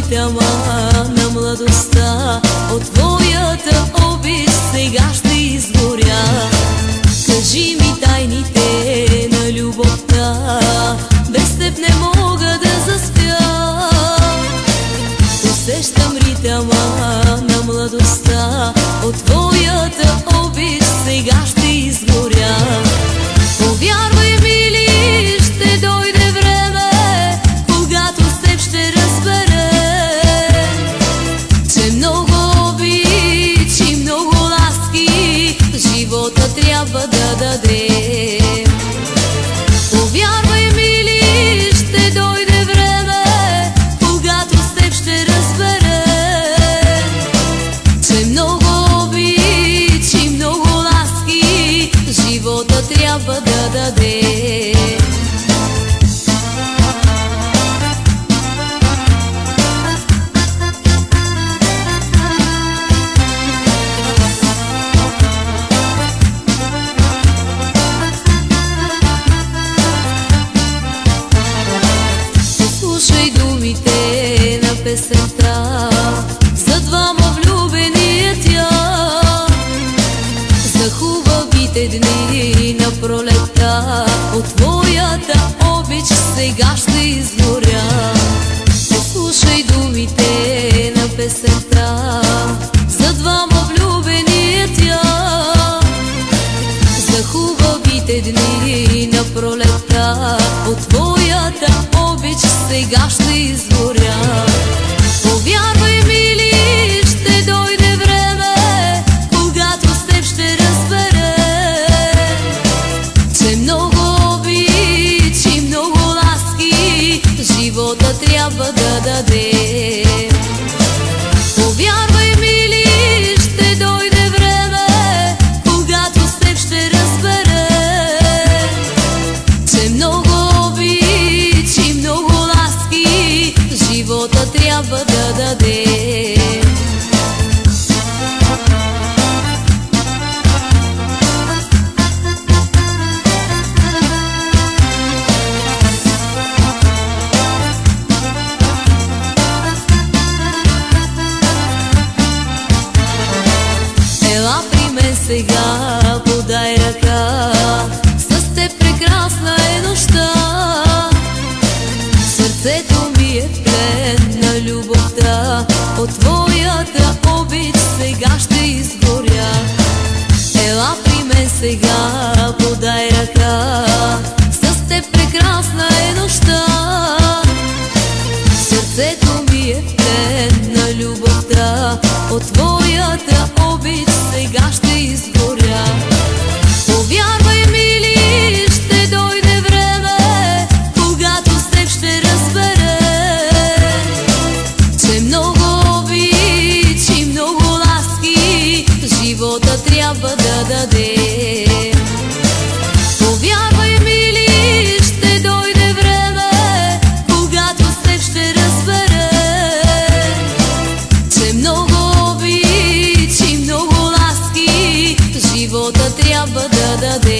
ритъма на младостта, от твоята обич сега ще изгоря. Кажи ми тайните на любовта, без теб не мога да заспя. Усещам ритъма на младостта, от твоята обич сега ще изгоря. Повярвай, мили, ще дойде време, когато с теб ще разбере, че много обич и много ласки живота трябва да даде. Повярвай, мили, ще дойде време, когато с теб ще разбере, че много обич и много ласки живота трябва да даде. Слушай думите на песента за двама влюбени е тя, за хубавите дни на пролетта, от твоята обич сега ще изгоря. Слушай думите на песента за двама влюбени е тя, за хубавите дни на пролетта, от твоята обич сега ще изгоря. Повярвай, мили, ще дойде време, когато с теб ще разбере, че много обич и много ласки живота трябва да даде. Повярвай, мили, ще дойде време, когато с теб ще разбере, че много обич и много ласки живота трябва да даде. Ела при мен сега, подай ръка, с теб прекрасна е нощта. Сърцето ми е в плен на любовта, от твоята обич сега ще изгоря. Ела при мен сега, подай ръка, с теб прекрасна е нощта. Сърцето ми е в плен на любовта, от твоята обич сега ще изгоря. Повярвай, мили, ще дойде време, когато с теб ще разбере, че много обич и много ласки живота трябва да даде. Повярвай, мили, ще дойде време, когато с теб ще разбере, че много обич и много ласки живота трябва да даде.